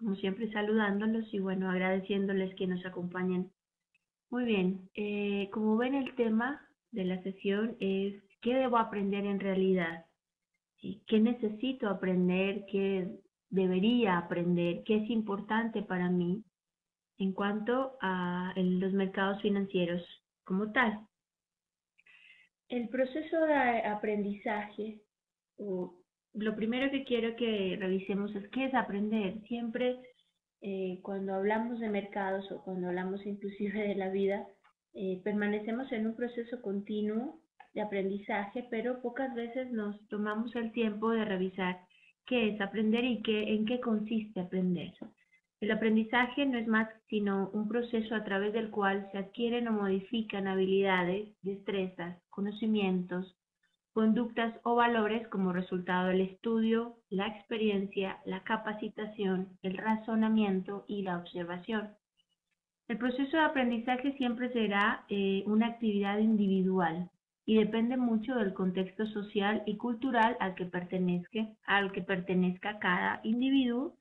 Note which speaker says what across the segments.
Speaker 1: como siempre saludándolos y bueno, agradeciéndoles que nos acompañen. Muy bien, como ven el tema de la sesión es ¿qué debo aprender en realidad? ¿Sí? ¿Qué necesito aprender? ¿Qué debería aprender? ¿Qué es importante para mí en cuanto a los mercados financieros como tal? El proceso de aprendizaje, o lo primero que quiero que revisemos es qué es aprender. Siempre cuando hablamos de mercados o cuando hablamos inclusive de la vida, permanecemos en un proceso continuo de aprendizaje, pero pocas veces nos tomamos el tiempo de revisar qué es aprender y en qué consiste aprender. El aprendizaje no es más sino un proceso a través del cual se adquieren o modifican habilidades, destrezas, conocimientos, conductas o valores como resultado del estudio, la experiencia, la capacitación, el razonamiento y la observación. El proceso de aprendizaje siempre será una actividad individual y depende mucho del contexto social y cultural al que pertenezca cada individuo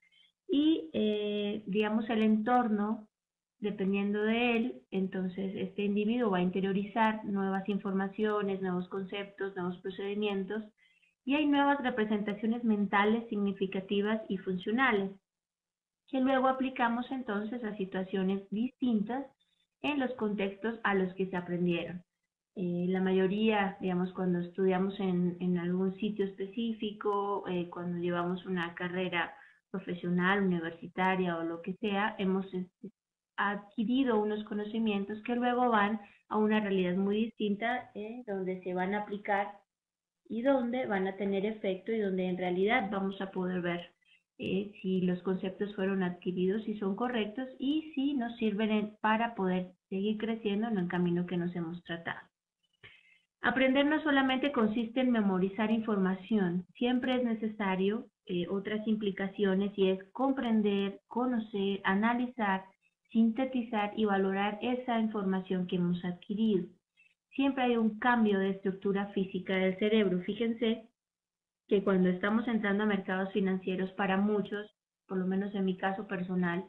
Speaker 1: y, digamos, el entorno, dependiendo de él, entonces este individuo va a interiorizar nuevas informaciones, nuevos conceptos, nuevos procedimientos y hay nuevas representaciones mentales significativas y funcionales que luego aplicamos entonces a situaciones distintas en los contextos a los que se aprendieron. La mayoría, digamos, cuando estudiamos en algún sitio específico, cuando llevamos una carrera profesional, universitaria o lo que sea, hemos adquirido unos conocimientos que luego van a una realidad muy distinta, donde se van a aplicar y donde van a tener efecto y donde en realidad vamos a poder ver si los conceptos fueron adquiridos, si son correctos y si nos sirven para poder seguir creciendo en el camino que nos hemos tratado. Aprender no solamente consiste en memorizar información, siempre es necesario otras implicaciones y es comprender, conocer, analizar, sintetizar y valorar esa información que hemos adquirido. Siempre hay un cambio de estructura física del cerebro. Fíjense que cuando estamos entrando a mercados financieros, para muchos, por lo menos en mi caso personal,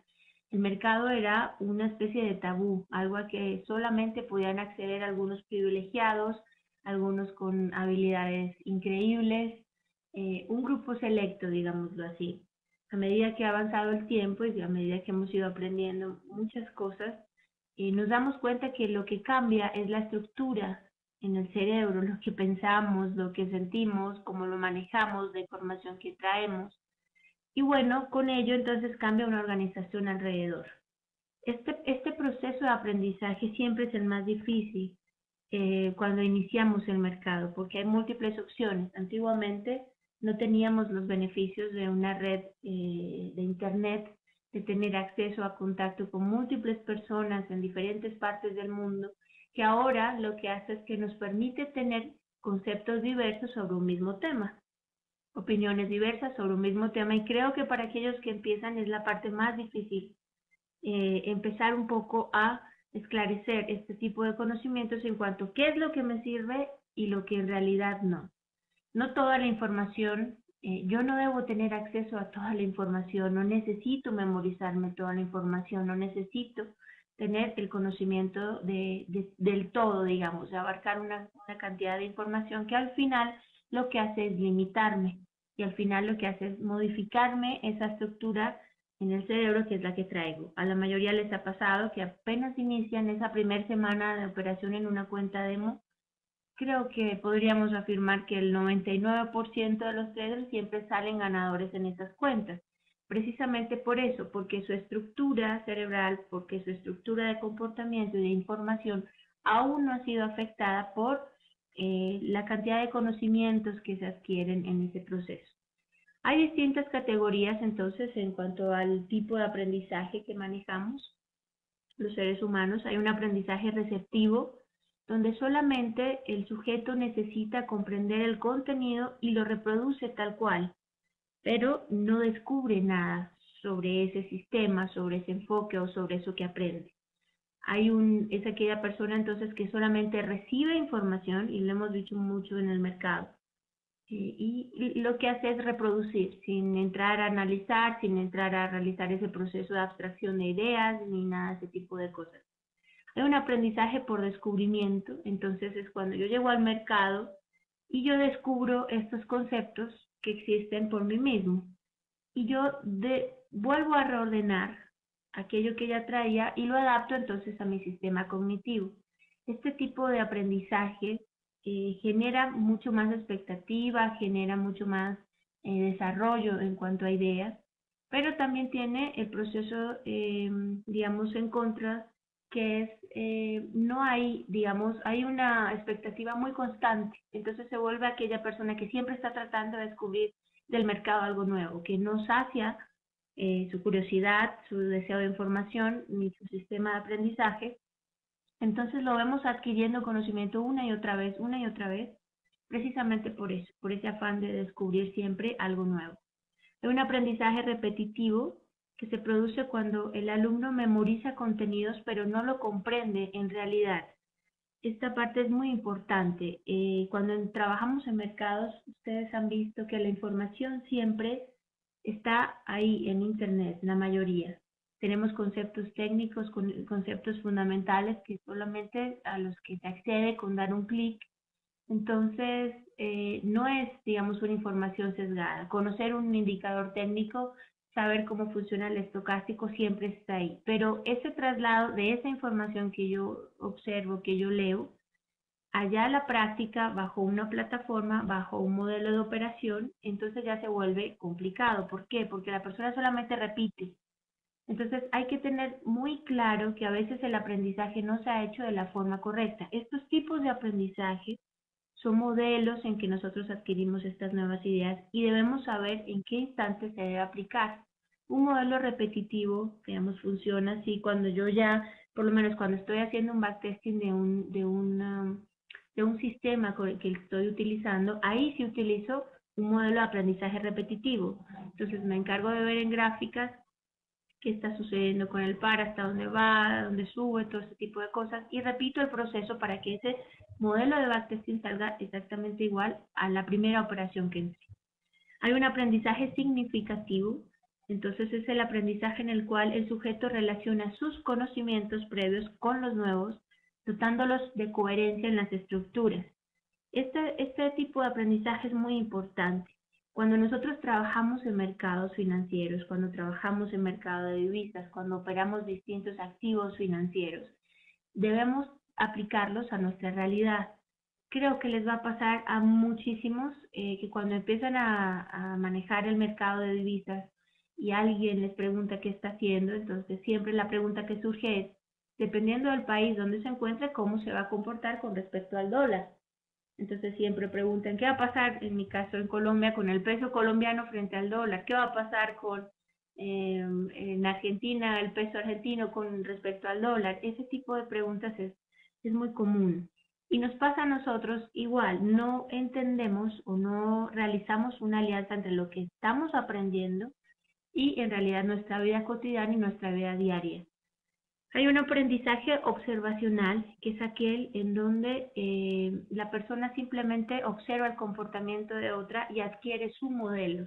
Speaker 1: el mercado era una especie de tabú, algo a que solamente podían acceder algunos privilegiados, algunos con habilidades increíbles, un grupo selecto, digámoslo así. A medida que ha avanzado el tiempo y a medida que hemos ido aprendiendo muchas cosas, nos damos cuenta que lo que cambia es la estructura en el cerebro, lo que pensamos, lo que sentimos, cómo lo manejamos, la información que traemos. Y bueno, con ello entonces cambia una organización alrededor. Este proceso de aprendizaje siempre es el más difícil cuando iniciamos el mercado, porque hay múltiples opciones. Antiguamente no teníamos los beneficios de una red de Internet, de tener acceso a contacto con múltiples personas en diferentes partes del mundo, que ahora lo que hace es que nos permite tener conceptos diversos sobre un mismo tema, opiniones diversas sobre un mismo tema, y creo que para aquellos que empiezan es la parte más difícil, empezar un poco a esclarecer este tipo de conocimientos en cuanto a qué es lo que me sirve y lo que en realidad no. No toda la información, yo no debo tener acceso a toda la información, no necesito memorizarme toda la información, no necesito tener el conocimiento del todo, digamos, de abarcar una cantidad de información que al final lo que hace es limitarme y al final lo que hace es modificarme esa estructura en el cerebro que es la que traigo. A la mayoría les ha pasado que apenas inician esa primera semana de operación en una cuenta demo, creo que podríamos afirmar que el 99% de los traders siempre salen ganadores en esas cuentas. Precisamente por eso, porque su estructura cerebral, porque su estructura de comportamiento y de información aún no ha sido afectada por la cantidad de conocimientos que se adquieren en ese proceso. Hay distintas categorías entonces en cuanto al tipo de aprendizaje que manejamos los seres humanos. Hay un aprendizaje receptivo, donde solamente el sujeto necesita comprender el contenido y lo reproduce tal cual, pero no descubre nada sobre ese sistema, sobre ese enfoque o sobre eso que aprende. Es aquella persona entonces que solamente recibe información, y lo hemos dicho mucho en el mercado. y lo que hace es reproducir, sin entrar a analizar, sin entrar a realizar ese proceso de abstracción de ideas, ni nada de ese tipo de cosas. Hay un aprendizaje por descubrimiento, entonces es cuando yo llego al mercado y yo descubro estos conceptos que existen por mí mismo. Y yo vuelvo a reordenar aquello que ya traía y lo adapto entonces a mi sistema cognitivo. Este tipo de aprendizaje genera mucho más expectativa, genera mucho más desarrollo en cuanto a ideas, pero también tiene el proceso, digamos, en contra, que es, no hay, digamos, hay una expectativa muy constante, entonces se vuelve aquella persona que siempre está tratando de descubrir del mercado algo nuevo, que no sacia su curiosidad, su deseo de información ni su sistema de aprendizaje. Entonces lo vemos adquiriendo conocimiento una y otra vez, precisamente por eso, por ese afán de descubrir siempre algo nuevo. Hay un aprendizaje repetitivo que se produce cuando el alumno memoriza contenidos pero no lo comprende en realidad. Esta parte es muy importante. Cuando trabajamos en mercados, ustedes han visto que la información siempre está ahí en Internet, la mayoría. Tenemos conceptos técnicos, conceptos fundamentales que solamente a los que se accede con dar un clic. Entonces, no es, digamos, una información sesgada. Conocer un indicador técnico, saber cómo funciona el estocástico siempre está ahí. Pero ese traslado de esa información que yo observo, que yo leo, allá a la práctica, bajo una plataforma, bajo un modelo de operación, entonces ya se vuelve complicado. ¿Por qué? Porque la persona solamente repite. Entonces hay que tener muy claro que a veces el aprendizaje no se ha hecho de la forma correcta. Estos tipos de aprendizaje son modelos en que nosotros adquirimos estas nuevas ideas y debemos saber en qué instante se debe aplicar. Un modelo repetitivo, digamos, funciona así cuando yo ya, por lo menos cuando estoy haciendo un backtesting de un sistema con el que estoy utilizando, ahí sí utilizo un modelo de aprendizaje repetitivo. Entonces me encargo de ver en gráficas qué está sucediendo con el par, hasta dónde va, dónde sube, todo ese tipo de cosas. Y repito el proceso para que ese modelo de backtesting salga exactamente igual a la primera operación que hice. Hay un aprendizaje significativo, entonces es el aprendizaje en el cual el sujeto relaciona sus conocimientos previos con los nuevos, dotándolos de coherencia en las estructuras. Este tipo de aprendizaje es muy importante. Cuando nosotros trabajamos en mercados financieros, cuando trabajamos en mercado de divisas, cuando operamos distintos activos financieros, debemos aplicarlos a nuestra realidad. Creo que les va a pasar a muchísimos que cuando empiezan a manejar el mercado de divisas y alguien les pregunta qué está haciendo, entonces siempre la pregunta que surge es, dependiendo del país donde se encuentre, cómo se va a comportar con respecto al dólar. Entonces siempre preguntan, ¿qué va a pasar, en mi caso en Colombia, con el peso colombiano frente al dólar? ¿Qué va a pasar con en Argentina, el peso argentino con respecto al dólar? Ese tipo de preguntas es muy común. Y nos pasa a nosotros igual, no entendemos o no realizamos una alianza entre lo que estamos aprendiendo y en realidad nuestra vida cotidiana y nuestra vida diaria. Hay un aprendizaje observacional, que es aquel en donde la persona simplemente observa el comportamiento de otra y adquiere su modelo.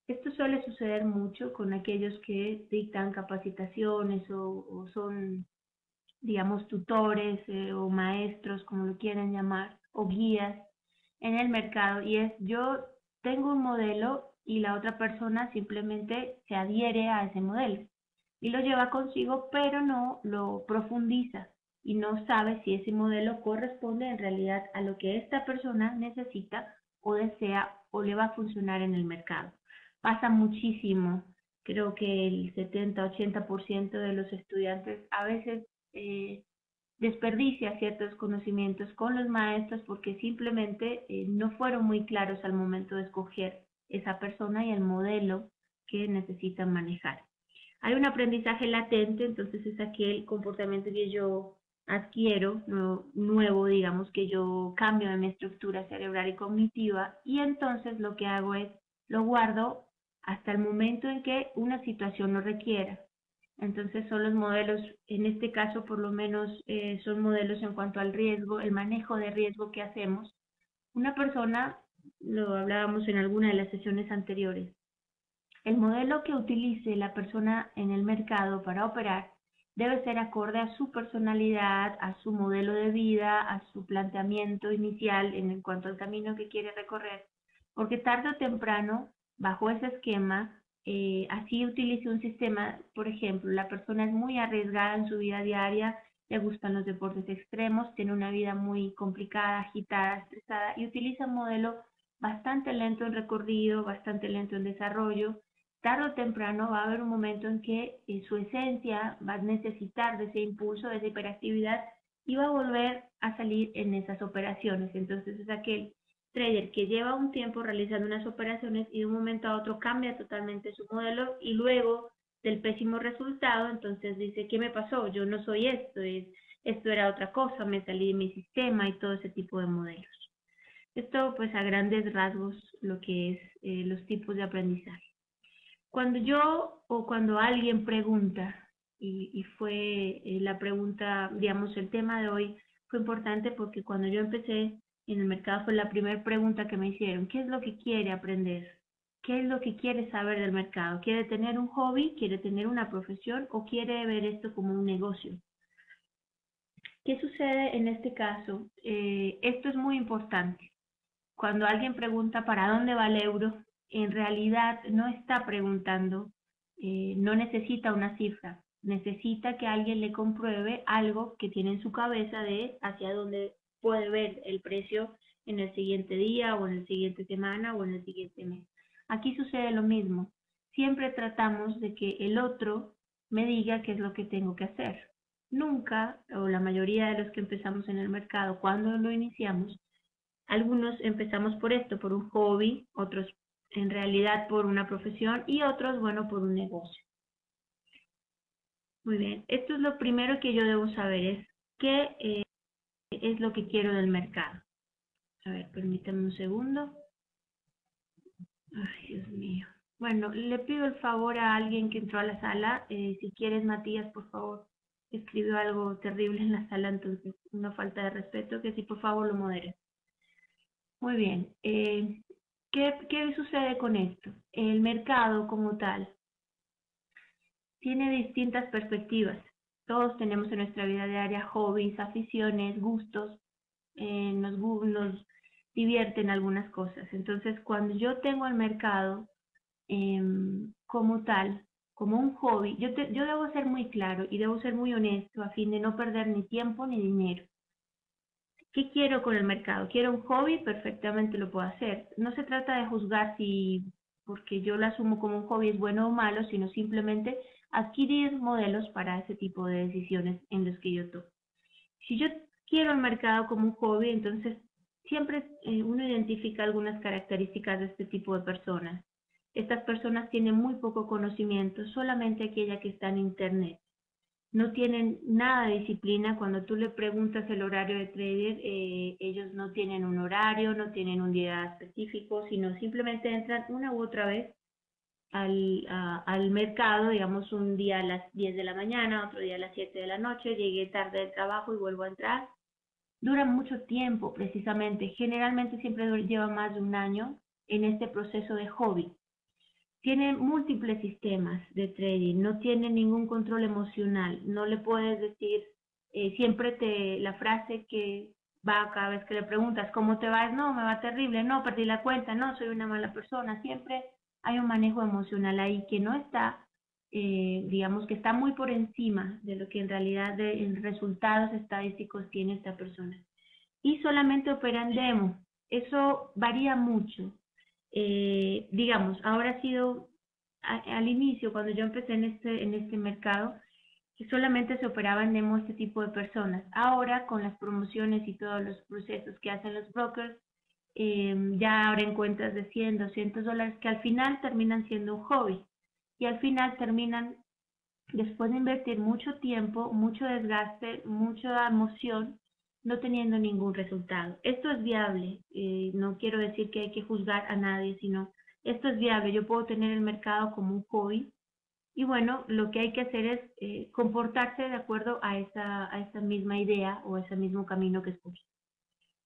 Speaker 1: Esto suele suceder mucho con aquellos que dictan capacitaciones o son, digamos, tutores o maestros, como lo quieren llamar, o guías en el mercado. Y es, yo tengo un modelo y la otra persona simplemente se adhiere a ese modelo y lo lleva consigo, pero no lo profundiza y no sabe si ese modelo corresponde en realidad a lo que esta persona necesita o desea o le va a funcionar en el mercado. Pasa muchísimo, creo que el 70-80% de los estudiantes a veces desperdicia ciertos conocimientos con los maestros porque simplemente no fueron muy claros al momento de escoger esa persona y el modelo que necesitan manejar. Hay un aprendizaje latente, entonces es aquel comportamiento que yo adquiero, nuevo, digamos, que yo cambio de mi estructura cerebral y cognitiva, y entonces lo que hago es, lo guardo hasta el momento en que una situación lo requiera. Entonces son los modelos, en este caso por lo menos son modelos en cuanto al riesgo, el manejo de riesgo que hacemos. Una persona lo hablábamos en alguna de las sesiones anteriores. El modelo que utilice la persona en el mercado para operar debe ser acorde a su personalidad, a su modelo de vida, a su planteamiento inicial en cuanto al camino que quiere recorrer, porque tarde o temprano, bajo ese esquema, así utilice un sistema, por ejemplo, la persona es muy arriesgada en su vida diaria, le gustan los deportes extremos, tiene una vida muy complicada, agitada, estresada y utiliza un modelo bastante lento en recorrido, bastante lento en desarrollo. Tarde o temprano va a haber un momento en que su esencia va a necesitar de ese impulso, de esa hiperactividad y va a volver a salir en esas operaciones. Entonces es aquel trader que lleva un tiempo realizando unas operaciones y de un momento a otro cambia totalmente su modelo y luego del pésimo resultado, entonces dice, ¿qué me pasó? Yo no soy esto, esto era otra cosa, me salí de mi sistema y todo ese tipo de modelos. Esto pues a grandes rasgos lo que es los tipos de aprendizaje. Cuando yo o cuando alguien pregunta, y fue la pregunta, digamos, el tema de hoy fue importante porque cuando yo empecé en el mercado fue la primera pregunta que me hicieron, ¿qué es lo que quiere aprender? ¿Qué es lo que quiere saber del mercado? ¿Quiere tener un hobby? ¿Quiere tener una profesión? ¿O quiere ver esto como un negocio? ¿Qué sucede en este caso? Esto es muy importante. Cuando alguien pregunta para dónde va el euro, en realidad no está preguntando, no necesita una cifra, necesita que alguien le compruebe algo que tiene en su cabeza de hacia dónde puede ver el precio en el siguiente día o en la siguiente semana o en el siguiente mes. Aquí sucede lo mismo. Siempre tratamos de que el otro me diga qué es lo que tengo que hacer. Nunca, o la mayoría de los que empezamos en el mercado, cuando lo iniciamos, algunos empezamos por esto, por un hobby, otros en realidad por una profesión y otros, bueno, por un negocio. Muy bien, esto es lo primero que yo debo saber, es qué es lo que quiero del mercado. A ver, permítame un segundo. Ay, Dios mío. Bueno, le pido el favor a alguien que entró a la sala, si quieres, Matías, por favor, escribió algo terrible en la sala, entonces una falta de respeto, que si por favor lo modere. Muy bien. ¿Qué sucede con esto? El mercado como tal tiene distintas perspectivas. Todos tenemos en nuestra vida diaria hobbies, aficiones, gustos, nos divierten algunas cosas. Entonces, cuando yo tengo el mercado como tal, como un hobby, yo debo ser muy claro y debo ser muy honesto a fin de no perder ni tiempo ni dinero. ¿Qué quiero con el mercado? ¿Quiero un hobby? Perfectamente lo puedo hacer. No se trata de juzgar si, porque yo lo asumo como un hobby, es bueno o malo, sino simplemente adquirir modelos para ese tipo de decisiones en los que yo tomo. Si yo quiero el mercado como un hobby, entonces siempre uno identifica algunas características de este tipo de personas. Estas personas tienen muy poco conocimiento, solamente aquella que está en Internet, no tienen nada de disciplina. Cuando tú le preguntas el horario de trader, ellos no tienen un horario, no tienen un día específico, sino simplemente entran una u otra vez al mercado, digamos un día a las 10 de la mañana, otro día a las 7 de la noche, llegué tarde del trabajo y vuelvo a entrar. Dura mucho tiempo precisamente, generalmente siempre lleva más de un año en este proceso de hobby. Tiene múltiples sistemas de trading, no tiene ningún control emocional, no le puedes decir siempre la frase que va cada vez que le preguntas, ¿cómo te va? No, me va terrible, no, perdí la cuenta, no, soy una mala persona, siempre hay un manejo emocional ahí que no está, digamos que está muy por encima de lo que en realidad en resultados estadísticos tiene esta persona. Y solamente operan demo, eso varía mucho. Digamos, ahora ha sido al inicio, cuando yo empecé en este mercado, que solamente se operaba en demo este tipo de personas. Ahora, con las promociones y todos los procesos que hacen los brokers, ya abren cuentas de 100, $200 que al final terminan siendo un hobby y al final terminan, después de invertir mucho tiempo, mucho desgaste, mucha emoción, no teniendo ningún resultado. Esto es viable, no quiero decir que hay que juzgar a nadie, sino esto es viable. Yo puedo tener el mercado como un hobby y bueno, lo que hay que hacer es comportarse de acuerdo a esa misma idea o a ese mismo camino que escogí.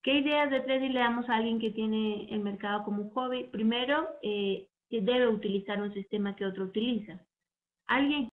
Speaker 1: ¿Qué ideas de trading le damos a alguien que tiene el mercado como un hobby? Primero, que debe utilizar un sistema que otro utiliza. Alguien